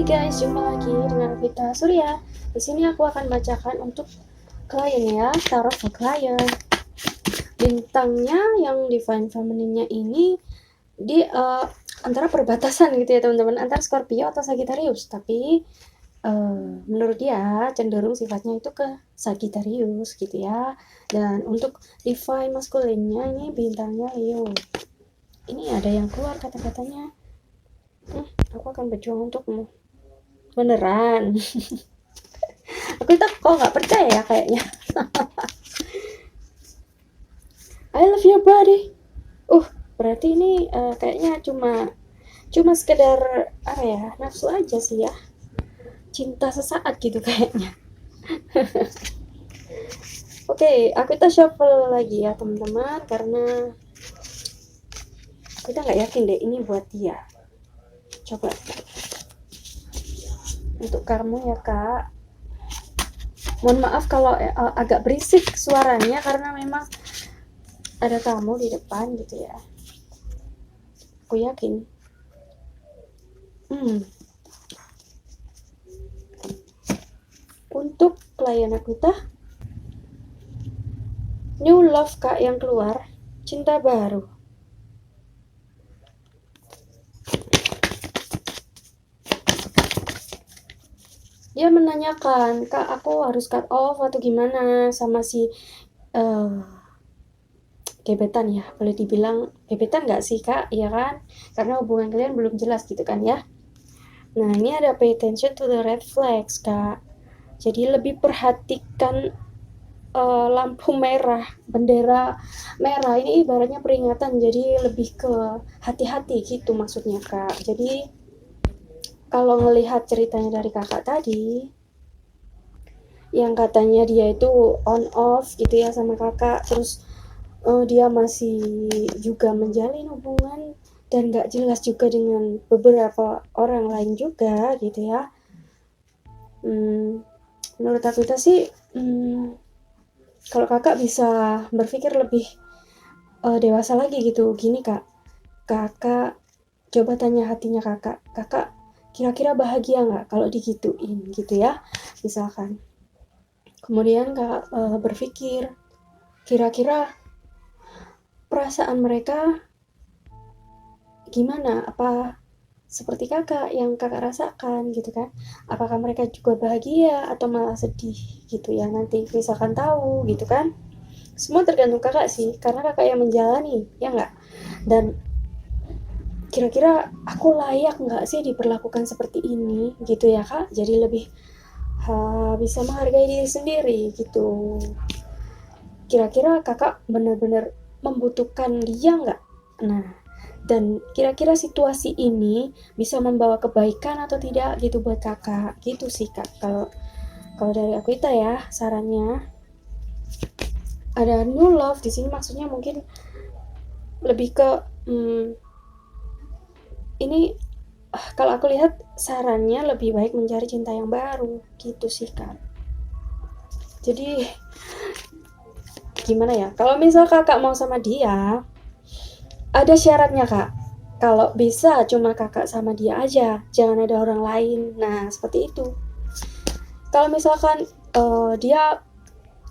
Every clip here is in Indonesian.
guys, jumpa lagi dengan Vita Surya. Di sini aku akan bacakan untuk klien ya, tarot for klien. Bintangnya yang divine feminine-nya ini di antara perbatasan gitu ya teman-teman, antara Scorpio atau Sagittarius. Tapi menurut dia cenderung sifatnya itu ke Sagittarius gitu ya. Dan untuk divine masculine-nya ini bintangnya Leo. Ini ada yang keluar kata-katanya. Aku akan berjuang untukmu. Beneran. Aku itu kok nggak percaya ya kayaknya. I love your body. Berarti ini kayaknya cuma sekedar apa ya, nafsu aja sih ya. Cinta sesaat gitu kayaknya. Oke, aku kita shuffle lagi ya teman-teman, karena kita nggak yakin deh ini buat dia. Coba untuk kamu ya kak. Mohon maaf kalau agak berisik suaranya karena memang ada tamu di depan gitu ya. Aku yakin. Untuk klien aku new love kak yang keluar, cinta baru. Dia menanyakan, kak aku harus cut off atau gimana sama si gebetan ya, boleh dibilang gebetan nggak sih kak, ya kan, karena hubungan kalian belum jelas gitu kan ya. Nah ini ada pay attention to the red flags kak, jadi lebih perhatikan lampu merah, bendera merah ini ibaratnya peringatan, jadi lebih ke hati-hati gitu maksudnya kak. Jadi kalau ngelihat ceritanya dari kakak tadi yang katanya dia itu on off gitu ya sama kakak, terus dia masih juga menjalin hubungan dan gak jelas juga dengan beberapa orang lain juga gitu ya. Menurut aku sih kalau kakak bisa berpikir lebih dewasa lagi gitu. Gini kak, kakak coba tanya hatinya kakak kira-kira bahagia nggak kalau digituin gitu ya misalkan. Kemudian kakak berpikir kira-kira perasaan mereka gimana, apa seperti kakak yang kakak rasakan gitu kan, apakah mereka juga bahagia atau malah sedih gitu ya, nanti misalkan tahu gitu kan. Semua tergantung kakak sih, karena kakak yang menjalani ya nggak. Dan kira-kira aku layak nggak sih diperlakukan seperti ini gitu ya kak, jadi lebih bisa menghargai diri sendiri gitu. Kira-kira kakak benar-benar membutuhkan dia nggak? Nah, dan kira-kira situasi ini bisa membawa kebaikan atau tidak gitu buat kakak gitu sih kak. Kalau dari aku itu ya sarannya, ada new love di sini maksudnya mungkin lebih ke ini kalau aku lihat sarannya lebih baik mencari cinta yang baru gitu sih kak. Jadi gimana ya, kalau misal kakak mau sama dia ada syaratnya kak, kalau bisa cuma kakak sama dia aja, jangan ada orang lain. Nah seperti itu. Kalau misalkan dia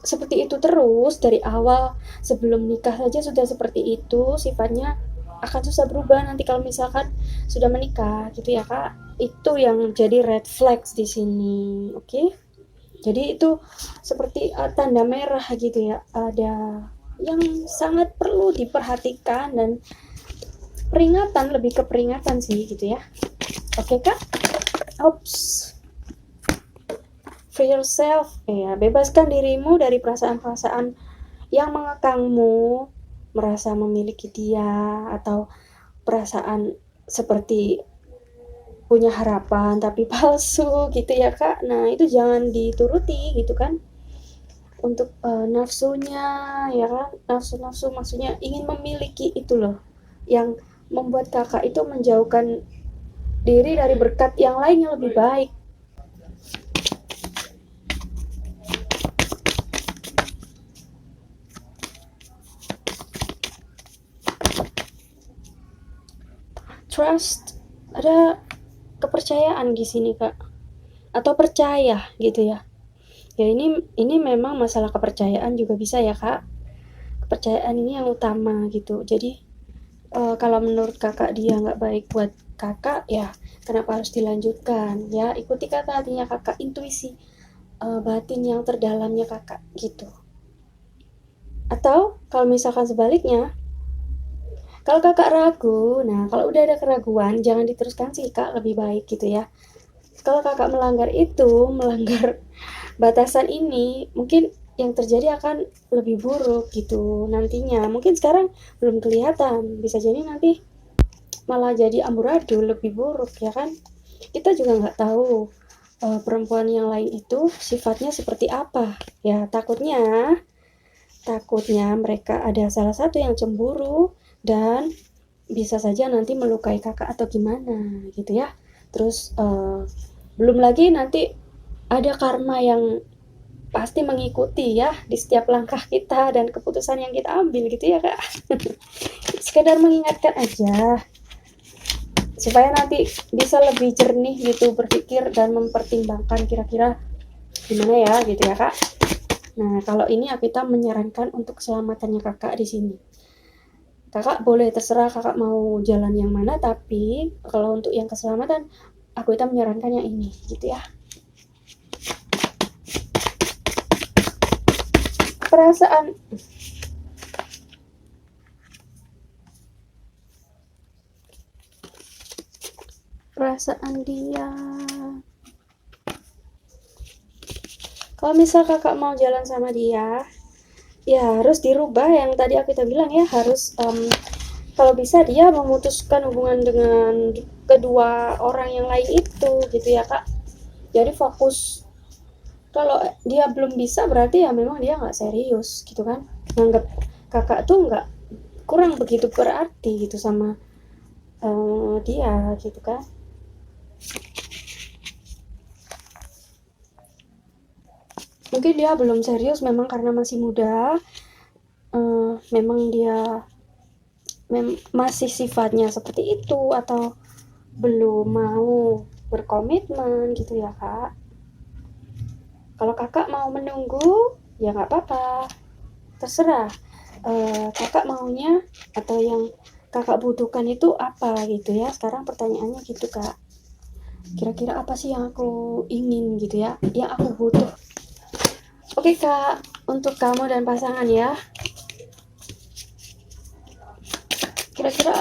seperti itu terus dari awal, sebelum nikah saja sudah seperti itu, sifatnya akan susah berubah nanti kalau misalkan sudah menikah gitu ya kak. Itu yang jadi red flags di sini, oke? Jadi itu seperti tanda merah gitu ya, ada yang sangat perlu diperhatikan dan peringatan, lebih ke peringatan sih gitu ya. Oke kak? Oops. Free yourself, ya, bebaskan dirimu dari perasaan-perasaan yang mengekangmu, merasa memiliki dia, atau perasaan seperti punya harapan tapi palsu gitu ya kak. Nah itu jangan dituruti gitu kan. Untuk nafsunya ya kan, nafsu maksudnya ingin memiliki itu loh yang membuat kakak itu menjauhkan diri dari berkat yang lain yang lebih baik. Trust, ada kepercayaan di sini kak, atau percaya gitu ya. Ya ini memang masalah kepercayaan juga bisa ya kak. Kepercayaan ini yang utama gitu. Jadi kalau menurut kakak dia nggak baik buat kakak, ya kenapa harus dilanjutkan ya. Ikuti kata hatinya kakak, intuisi batin yang terdalamnya kakak gitu. Atau kalau misalkan sebaliknya, kalau kakak ragu, nah kalau udah ada keraguan jangan diteruskan sih kak, lebih baik gitu ya. Kalau kakak melanggar batasan ini, mungkin yang terjadi akan lebih buruk gitu nantinya. Mungkin sekarang belum kelihatan, bisa jadi nanti malah jadi amburadul, lebih buruk ya kan. Kita juga nggak tahu perempuan yang lain itu sifatnya seperti apa ya. Takutnya mereka ada salah satu yang cemburu dan bisa saja nanti melukai kakak atau gimana gitu ya. Terus belum lagi nanti ada karma yang pasti mengikuti ya di setiap langkah kita dan keputusan yang kita ambil gitu ya kak. Sekedar mengingatkan aja supaya nanti bisa lebih jernih gitu berpikir dan mempertimbangkan kira-kira gimana ya gitu ya kak. Nah kalau ini kita menyarankan untuk keselamatannya kakak di sini. Kakak boleh terserah kakak mau jalan yang mana, tapi kalau untuk yang keselamatan kita menyarankan yang ini gitu ya. Perasaan dia, kalau misal kakak mau jalan sama dia, ya harus dirubah yang tadi kita bilang ya, harus kalau bisa dia memutuskan hubungan dengan kedua orang yang lain itu gitu ya kak. Jadi fokus. Kalau dia belum bisa berarti ya memang dia nggak serius gitu kan, nganggap kakak tuh nggak, kurang begitu berarti gitu sama dia gitu kan. Mungkin dia belum serius memang karena masih muda, memang dia masih sifatnya seperti itu atau belum mau berkomitmen gitu ya kak. Kalau kakak mau menunggu ya nggak apa-apa, terserah kakak maunya atau yang kakak butuhkan itu apa gitu ya. Sekarang pertanyaannya gitu kak, kira-kira apa sih yang aku ingin gitu ya, yang aku butuh. Oke kak, untuk kamu dan pasangan ya, kira-kira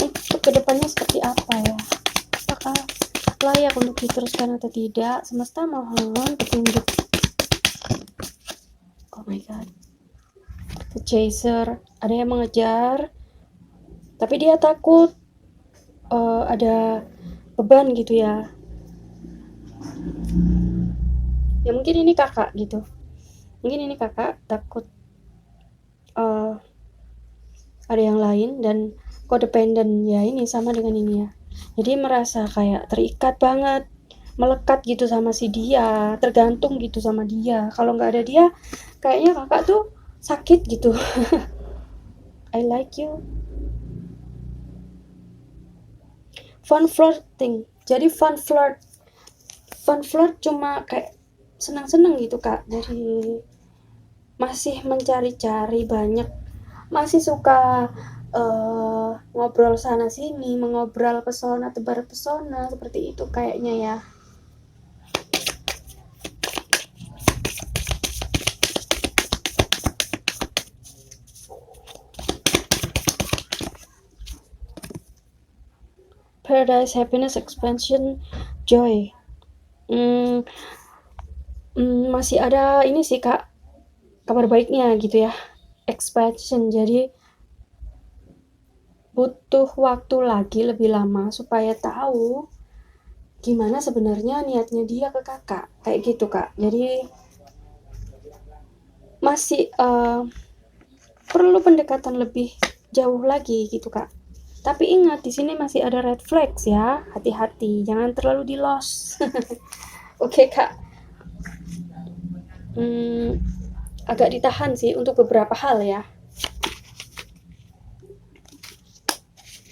untuk kedepannya seperti apa ya, apakah layak untuk diteruskan atau tidak. Semesta mohon petunjuk. Oh my god, the chaser, ada yang mengejar tapi dia takut ada beban gitu ya. Ya mungkin ini kakak gitu, mungkin ini kakak takut ada yang lain dan codependent ya, ini sama dengan ini ya. Jadi merasa kayak terikat banget, melekat gitu sama si dia, tergantung gitu sama dia. Kalau nggak ada dia kayaknya kakak tuh sakit gitu. I like you. Fun flirting, jadi fun flirt cuma kayak senang-senang gitu kak. Jadi masih mencari-cari banyak, masih suka ngobrol sana sini, mengobrol pesona tebar pesona, seperti itu kayaknya ya. Paradise, happiness, expansion, joy. Masih ada ini sih kak, kabar baiknya gitu ya, expansion. Jadi butuh waktu lagi lebih lama supaya tahu gimana sebenarnya niatnya dia ke kakak, kayak gitu kak. Jadi masih perlu pendekatan lebih jauh lagi gitu kak. Tapi ingat di sini masih ada red flags ya, hati-hati jangan terlalu di lost. Oke kak, agak ditahan sih untuk beberapa hal ya.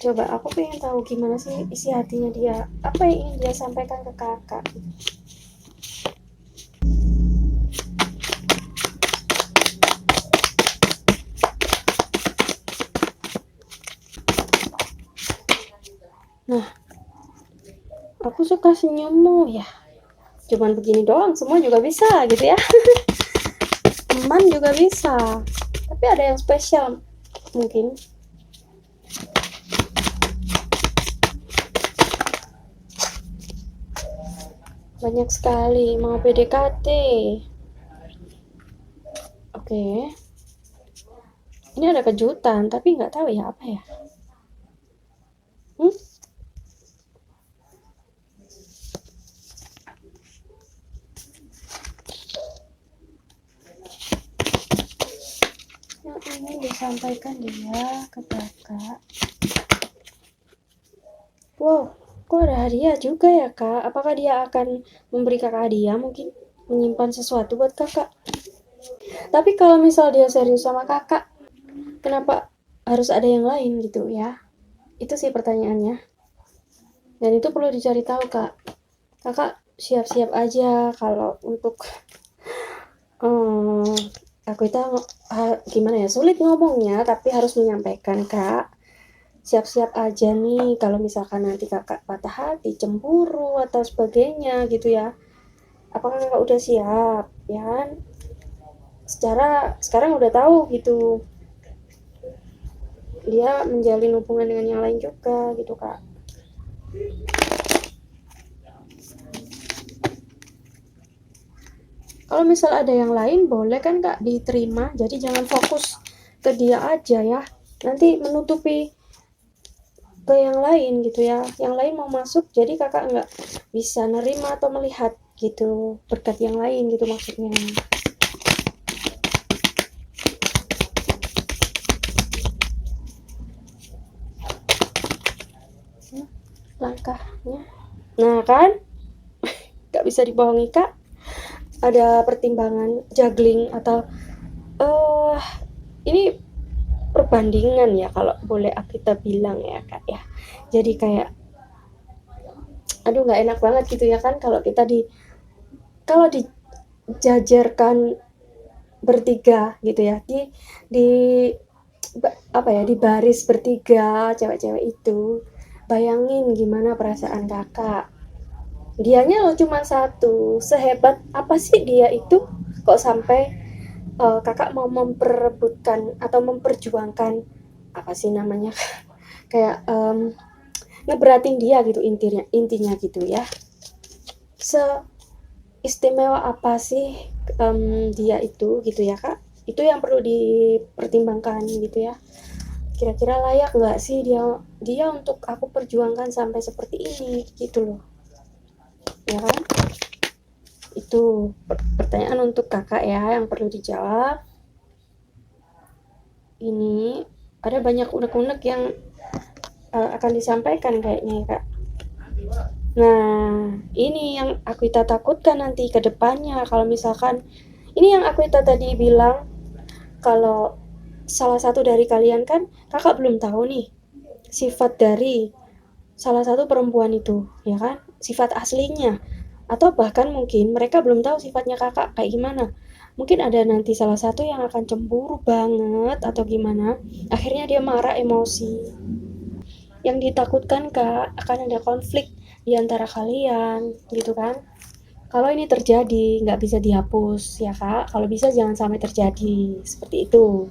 Coba aku pengen tahu gimana sih isi hatinya dia, apa yang ingin dia sampaikan ke kakak. Nah, aku suka senyummu ya. Cuman begini doang, semua juga bisa gitu ya. Teman juga bisa. Tapi ada yang spesial mungkin. Banyak sekali mau PDKT. Oke. Ini ada kejutan, tapi nggak tahu ya apa ya. Yang ingin disampaikan dia ke kakak. Wow, kok ada hadiah juga ya kak? Apakah dia akan memberi kakak hadiah, mungkin menyimpan sesuatu buat kakak? Tapi kalau misal dia serius sama kakak, kenapa harus ada yang lain gitu ya? Itu sih pertanyaannya. Dan itu perlu dicari tahu kak. Kakak siap-siap aja kalau untuk aku itu gimana ya, sulit ngomongnya tapi harus menyampaikan kak. Siap-siap aja nih kalau misalkan nanti kakak patah hati, cemburu atau sebagainya gitu ya. Apakah kakak udah siap ya kan? Secara sekarang udah tahu gitu dia menjalin hubungan dengan yang lain juga gitu kak. Kalau misal ada yang lain boleh kan kak diterima, jadi jangan fokus ke dia aja ya, nanti menutupi ke yang lain gitu ya, yang lain mau masuk jadi kakak nggak bisa nerima atau melihat gitu berkat yang lain gitu maksudnya. Langkahnya nah kan nggak bisa dibohongi kak, ada pertimbangan juggling atau ini perbandingan ya kalau boleh kita bilang ya kak ya. Jadi kayak aduh nggak enak banget gitu ya kan kalau kita kalau dijajarkan bertiga gitu ya di apa ya, di baris bertiga cewek-cewek itu, bayangin gimana perasaan kakak. Dianya lo cuma satu, sehebat apa sih dia itu kok sampai kakak mau memperebutkan atau memperjuangkan apa sih namanya kayak ngeberatin dia gitu intinya gitu ya. Istimewa apa sih dia itu gitu ya kak, itu yang perlu dipertimbangkan gitu ya. Kira-kira layak nggak sih dia untuk aku perjuangkan sampai seperti ini gitu loh ya kan. Itu pertanyaan untuk kakak ya yang perlu dijawab. Ini ada banyak unek-unek yang akan disampaikan kayaknya ya kak. Nah ini yang aku takutkan nanti ke depannya kalau misalkan ini yang aku tadi bilang, kalau salah satu dari kalian kan kakak belum tahu nih sifat dari salah satu perempuan itu ya kan, sifat aslinya, atau bahkan mungkin mereka belum tahu sifatnya kakak kayak gimana. Mungkin ada nanti salah satu yang akan cemburu banget atau gimana, akhirnya dia marah, emosi. Yang ditakutkan kak akan ada konflik di antara kalian gitu kan. Kalau ini terjadi nggak bisa dihapus ya kak, kalau bisa jangan sampai terjadi seperti itu.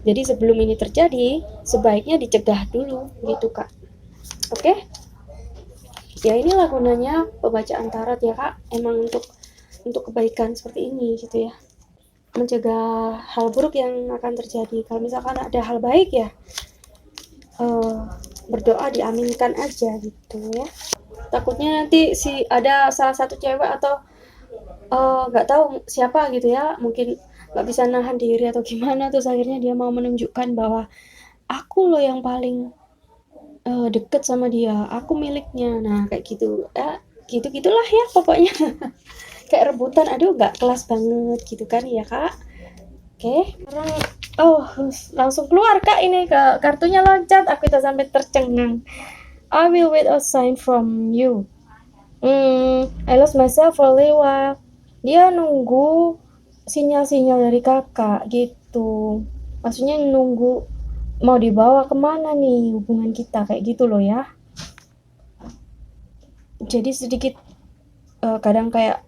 Jadi sebelum ini terjadi sebaiknya dicegah dulu gitu kak. Oke? Ya inilah gunanya pembacaan tarot ya kak, emang untuk kebaikan seperti ini gitu ya, mencegah hal buruk yang akan terjadi. Kalau misalkan ada hal baik ya berdoa diaminkan aja gitu ya. Takutnya nanti ada salah satu cewek atau nggak tahu siapa gitu ya, mungkin nggak bisa nahan diri atau gimana, terus akhirnya dia mau menunjukkan bahwa aku loh yang paling deket sama dia, aku miliknya. Nah kayak gitu ya, gitulah ya pokoknya. Kayak rebutan, aduh nggak kelas banget gitu kan ya kak. Oke, sekarang Oh, langsung keluar kak, ini ke kartunya loncat, aku tak sampai tercengang. I will wait a sign from you. I lost myself for a little while. Dia nunggu sinyal-sinyal dari kakak gitu. Maksudnya nunggu mau dibawa kemana nih hubungan kita, kayak gitu loh ya. Jadi sedikit kadang kayak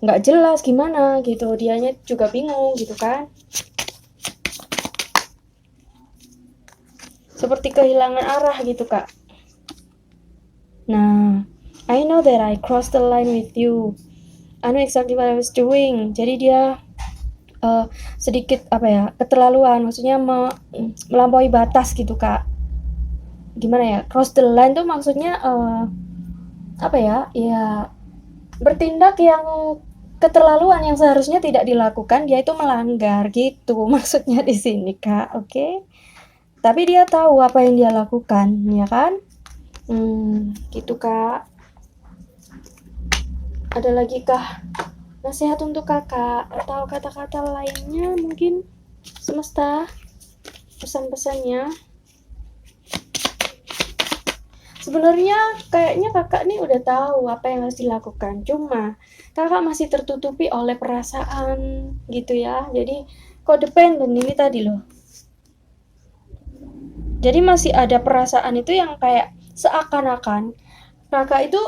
nggak jelas gimana gitu, dianya juga bingung gitu kan. Seperti kehilangan arah gitu kak. Nah, I know that I crossed the line with you. I know exactly what I was doing. Jadi dia sedikit apa ya, keterlaluan, maksudnya melampaui batas gitu kak. Gimana ya, cross the line tuh maksudnya apa ya, ya bertindak yang keterlaluan yang seharusnya tidak dilakukan, dia itu melanggar gitu maksudnya di sini kak. Oke, tapi dia tahu apa yang dia lakukan ya kan. Gitu kak. Ada lagi kah nasihat untuk kakak atau kata-kata lainnya mungkin semesta, pesan-pesannya? Sebenarnya kayaknya kakak nih udah tahu apa yang harus dilakukan, cuma kakak masih tertutupi oleh perasaan gitu ya. Jadi codependent ini tadi loh. Jadi masih ada perasaan itu yang kayak seakan-akan kakak itu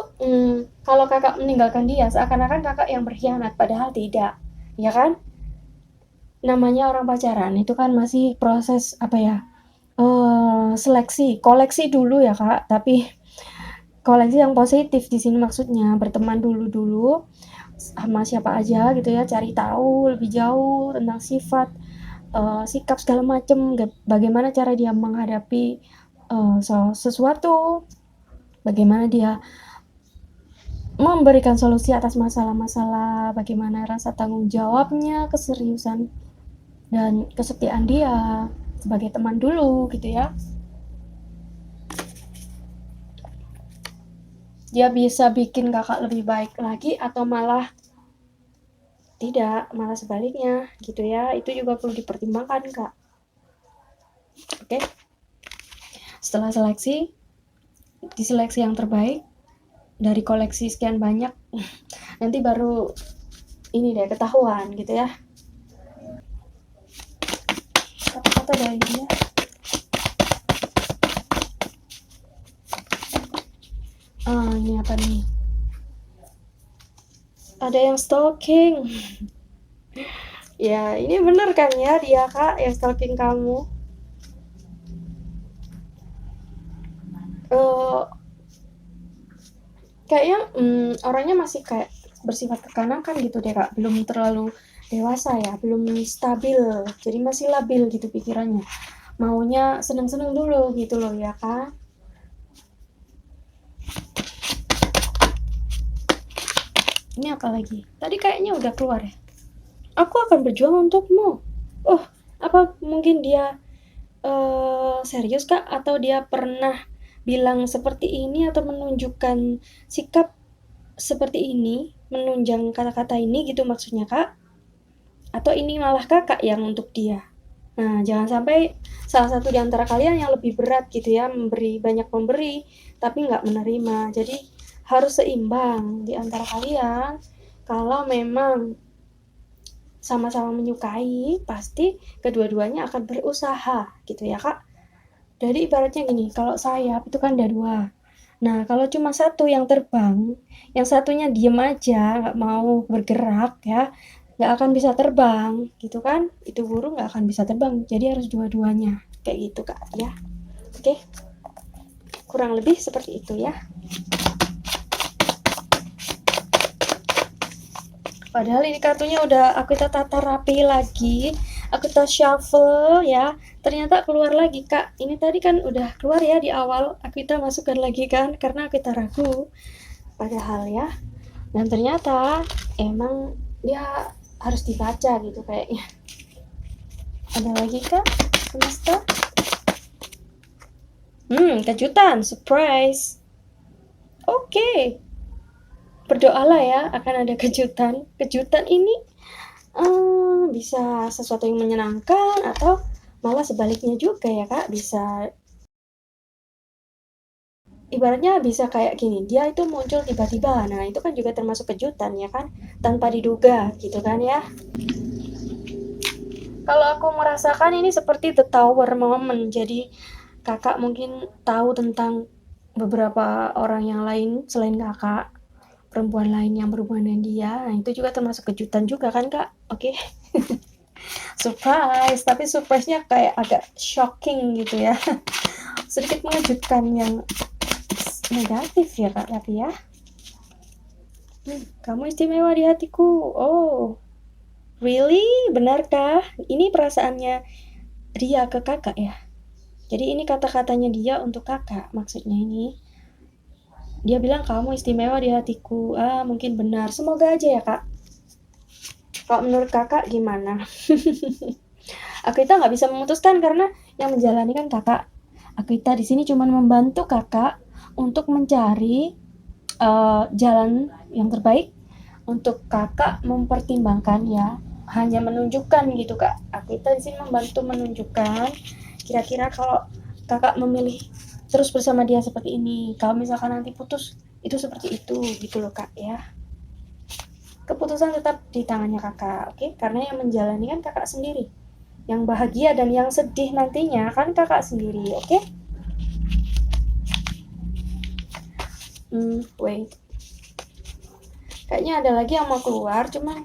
kalau kakak meninggalkan dia seakan-akan kakak yang berkhianat, padahal tidak, ya kan? Namanya orang pacaran itu kan masih proses apa ya, seleksi, koleksi dulu ya kak, tapi koleksi yang positif di sini maksudnya berteman dulu sama siapa aja gitu ya, cari tahu lebih jauh tentang sifat, sikap segala macem, bagaimana cara dia menghadapi sesuatu, bagaimana dia memberikan solusi atas masalah-masalah, bagaimana rasa tanggung jawabnya, keseriusan dan kesetiaan dia sebagai teman dulu gitu ya. Dia bisa bikin kakak lebih baik lagi atau malah tidak, malah sebaliknya gitu ya. Itu juga perlu dipertimbangkan kak. Oke, setelah seleksi, diseleksi yang terbaik dari koleksi sekian banyak, nanti baru ini deh ketahuan gitu ya. Kata-kata dari dia. Ini apa nih? Ada yang stalking. Ya, ini bener kan ya dia kak yang stalking kamu? Kayaknya orangnya masih kayak bersifat kekanakan gitu deh kak, belum terlalu dewasa ya, belum stabil, jadi masih labil gitu pikirannya, maunya seneng-seneng dulu gitu loh ya kak. Ini apa lagi? Tadi kayaknya udah keluar ya. Aku akan berjuang untukmu. Oh, apa mungkin dia serius kak? Atau dia pernah bilang seperti ini atau menunjukkan sikap seperti ini, menunjang kata-kata ini gitu maksudnya kak? Atau ini malah kakak yang untuk dia? Nah, jangan sampai salah satu di antara kalian yang lebih berat gitu ya, banyak memberi, tapi nggak menerima. Jadi harus seimbang di antara kalian. Kalau memang sama-sama menyukai, pasti kedua-duanya akan berusaha gitu ya kak. Jadi ibaratnya gini, kalau sayap itu kan ada dua. Nah, kalau cuma satu yang terbang, yang satunya diem aja, nggak mau bergerak ya, nggak akan bisa terbang gitu kan. Itu burung nggak akan bisa terbang, jadi harus dua-duanya kayak gitu kak ya. Oke, kurang lebih seperti itu ya. Padahal ini kartunya udah aku tata rapi lagi, aku shuffle ya, ternyata keluar lagi kak. Ini tadi kan udah keluar ya di awal, aku masukkan lagi kan karena aku ragu. Padahal ya, dan ternyata emang dia harus dibaca gitu kayaknya. Ada lagi kak semesta? Kejutan, surprise. Oke. Berdoalah ya akan ada kejutan. Kejutan ini bisa sesuatu yang menyenangkan atau Malah sebaliknya juga ya Kak, bisa ibaratnya bisa kayak gini, dia itu muncul tiba-tiba. Nah, itu kan juga termasuk kejutan ya kan, tanpa diduga gitu kan ya. Kalau aku merasakan ini seperti the tower moment. Jadi kakak mungkin tahu tentang beberapa orang yang lain selain kakak, perempuan lain yang berhubungan dengan dia. Nah, itu juga termasuk kejutan juga kan kak. Oke. Surprise, tapi surprise-nya kayak agak shocking gitu ya. Sedikit mengejutkan yang negatif ya kak, tapi ya. Kamu istimewa di hatiku. Oh, really? Benarkah? Ini perasaannya dia ke kakak ya? Jadi ini kata-katanya dia untuk kakak, maksudnya ini. Dia bilang kamu istimewa di hatiku. Ah, mungkin benar. Semoga aja ya kak. Kalau menurut kakak gimana? Akita nggak bisa memutuskan karena yang menjalani kan kakak. Akita di sini cuma membantu kakak untuk mencari jalan yang terbaik untuk kakak mempertimbangkan ya. Hanya menunjukkan gitu kak. Akita di sini membantu menunjukkan kira-kira kalau kakak memilih terus bersama dia seperti ini, kalau misalkan nanti putus itu seperti itu gitu loh kak ya. Keputusan tetap di tangannya kakak, oke? Karena yang menjalani kan kakak sendiri, yang bahagia dan yang sedih nantinya kan kakak sendiri, oke? Wait, kayaknya ada lagi yang mau keluar, cuman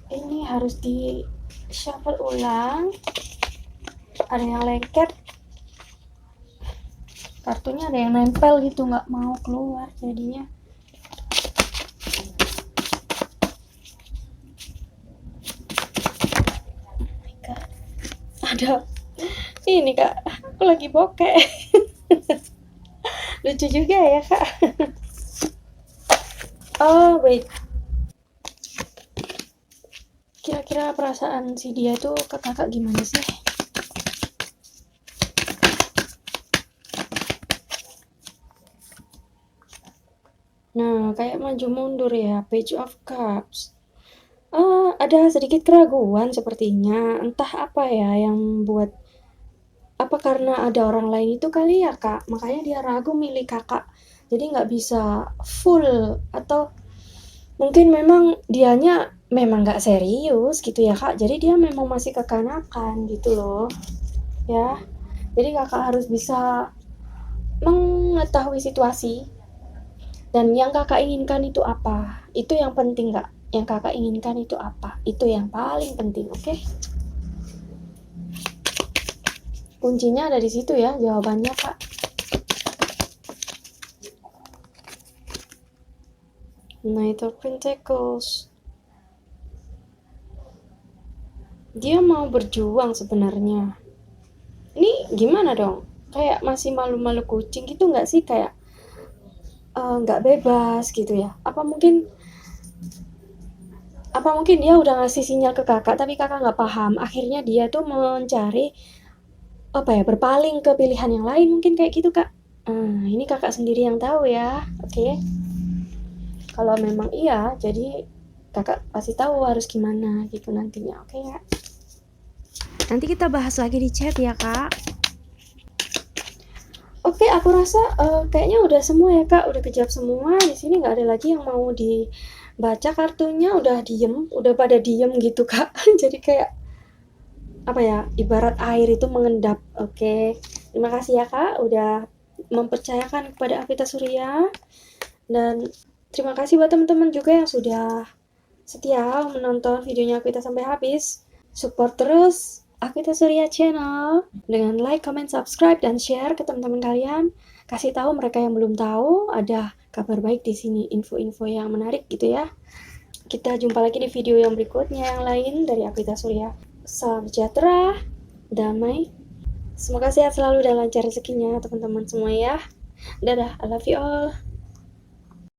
ini harus di shuffle ulang. Ada yang lengket, kartunya ada yang nempel gitu, nggak mau keluar jadinya. Oh my god, ada ini kak, aku lagi bokeh. Lucu juga ya kak. Oh wait, kira-kira perasaan si dia tuh ke kakak gimana sih? Nah, kayak maju mundur ya, Page of Cups. Ada sedikit keraguan sepertinya. Entah apa ya yang buat, apa karena ada orang lain itu kali ya kak, makanya dia ragu milih kakak. Jadi nggak bisa full, atau mungkin memang dianya memang nggak serius gitu ya kak. Jadi dia memang masih kekanakan gitu loh. Ya, jadi kakak harus bisa mengetahui situasi dan yang kakak inginkan itu apa. Itu yang penting kak. Yang kakak inginkan itu apa. Itu yang paling penting, oke? Kuncinya ada di situ ya jawabannya kak. Knight of Pentacles. Dia mau berjuang sebenarnya. Ini gimana dong? Kayak masih malu-malu kucing gitu nggak sih? Kayak nggak bebas gitu ya. Apa mungkin dia udah ngasih sinyal ke kakak tapi kakak nggak paham, akhirnya dia tuh mencari apa ya, berpaling ke pilihan yang lain, mungkin kayak gitu kak. Ini kakak sendiri yang tahu ya, oke? Kalau memang iya, jadi kakak pasti tahu harus gimana gitu nantinya, oke ya? Nanti kita bahas lagi di chat ya kak. Oke, aku rasa kayaknya udah semua ya kak, udah kejawab semua. Di sini nggak ada lagi yang mau dibaca kartunya, udah diem, udah pada diem gitu kak. Jadi kayak apa ya, ibarat air itu mengendap. Oke, terima kasih ya kak, udah mempercayakan kepada Avita Surya, dan terima kasih buat teman-teman juga yang sudah setia menonton videonya Avita sampai habis. Support terus Avita Surya channel dengan like, comment, subscribe, dan share ke teman-teman kalian. Kasih tahu mereka yang belum tahu ada kabar baik di sini, info-info yang menarik gitu ya. Kita jumpa lagi di video yang berikutnya yang lain dari Avita Surya. Salam sejahtera, damai. Semoga sehat selalu dan lancar rezekinya teman-teman semua ya. Dadah, I love you all.